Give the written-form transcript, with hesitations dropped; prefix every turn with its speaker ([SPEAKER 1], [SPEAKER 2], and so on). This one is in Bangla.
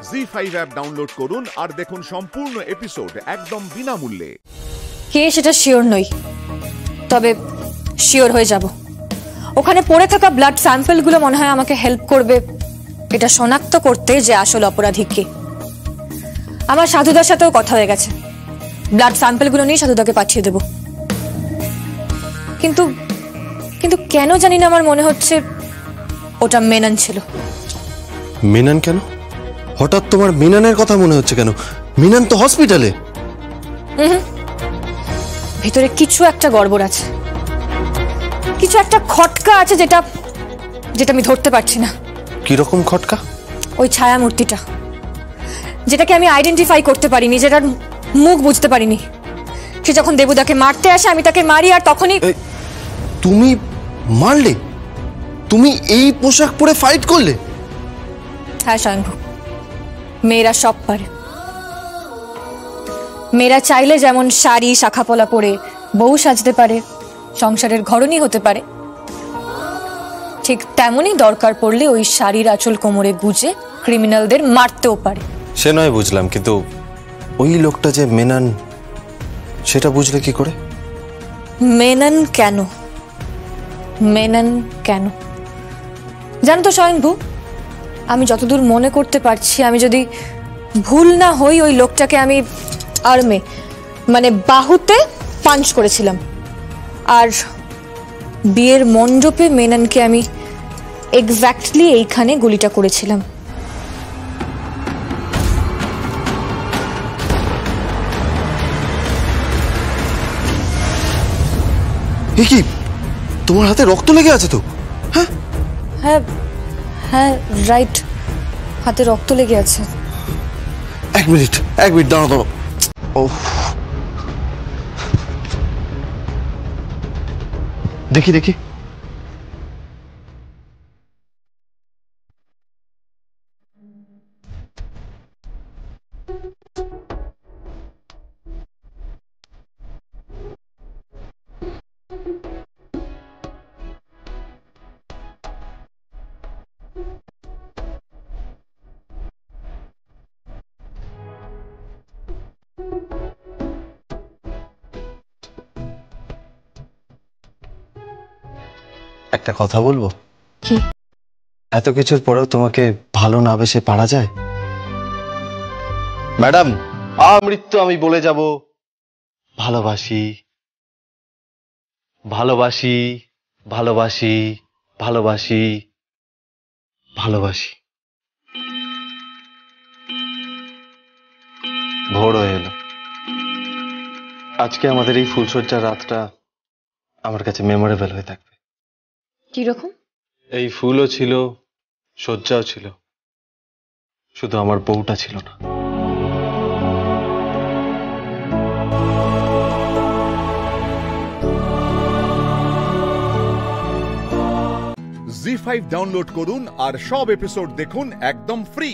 [SPEAKER 1] জি5 অ্যাপ ডাউনলোড করুন আর দেখুন সম্পূর্ণ এপিসোড একদম বিনামূল্যে।
[SPEAKER 2] কে সেটা শিওর নই, তবে শিওর হয়ে যাব। ওখানে পড়ে থাকা ব্লাড স্যাম্পলগুলো মনে হয় আমাকে হেল্প করবে এটা শনাক্ত করতে যে আসল অপরাধী কে। আমার সাধুদার সাথেও কথা হয়ে গেছে, ব্লাড স্যাম্পলগুলো নিয়ে সাধুদাকে পাঠিয়ে দেব। কিন্তু কিন্তু কেন জানি না আমার মনে হচ্ছে ওটা মেনন ছিল।
[SPEAKER 3] মেনন কেন? হঠাৎ তোমার মেননের কথা মনে হচ্ছে কেন? মেনন তো হসপিটালে।
[SPEAKER 2] ভিতরে কিছু একটা গড়বড় আছে, কিছু একটা খটকা আছে যেটা যেটা আমি ধরতে পারছি না।
[SPEAKER 3] কি রকম খটকা?
[SPEAKER 2] ওই ছায়া মূর্তিটা, যেটাকে আমি আইডেন্টিফাই করতে পারিনি, যেটার মুখ বুঝতে পারিনি। সে যখন দেবুদাকে মারতে আসে আমি তাকে মারি, আর তখনই
[SPEAKER 3] তুমি মারলে? তুমি এই পোশাক পরে ফাইট করলে?
[SPEAKER 2] হ্যাঁ স্বয়ংভু, মেয়েরা সব পারে। মেয়েরা চাইলে যেমন শাড়ি শাখাপলা পরে বউ সাজতে পারে, সংসারের ঘরণী হতে পারে, ঠিক তেমনই দরকার পড়লে ওই শাড়ির আঁচল কোমরে গুজে ক্রিমিনালদের মারতেও পারে।
[SPEAKER 3] সে নয় বুঝলাম, কিন্তু ওই লোকটা যে মেনন সেটা বুঝলে কি করে?
[SPEAKER 2] মেনন কেন? মেনন কেন জানো তো স্বয়ংভু, আমি যতদূর মনে করতে পারছি, আমি যদি ভুল না হই, ওই লোকটাকে আমি আর্মে মানে বাহুতে পাঞ্চ করেছিলাম, আর বিয়ের মণ্ডপে মেননকে আমি এক্স্যাক্টলি এইখানে গুলিটা করেছিলাম।
[SPEAKER 3] কি তোমার হাতে রক্ত লেগে আছে তো? হ্যাঁ
[SPEAKER 2] হ্যাঁ হ্যাঁ রাইট, হাতে রক্ত লেগে আছে।
[SPEAKER 3] এক মিনিট দাঁড়াও দাঁড়াও। ও দেখি দেখি। একটা কথা বলবো?
[SPEAKER 2] কি?
[SPEAKER 3] এত কিছুর পরেও তোমাকে ভালো না বেসে পারা যায়? ম্যাডাম, আমৃত্যু আমি বলে যাব ভালোবাসি ভালোবাসি ভালোবাসি ভালোবাসি ভালোবাসি। ভোর হয়ে এলো। আজকে আমাদের এই ফুলসজ্জার রাতটা আমার কাছে মেমোরেবল হয়ে থাকবে।
[SPEAKER 2] কিরকম?
[SPEAKER 3] এই ফুলও ছিল, সজ্জাও ছিল, শুধু আমার বউটা ছিল না।
[SPEAKER 1] জি5 ডাউনলোড করুন আর সব এপিসোড দেখুন একদম ফ্রি।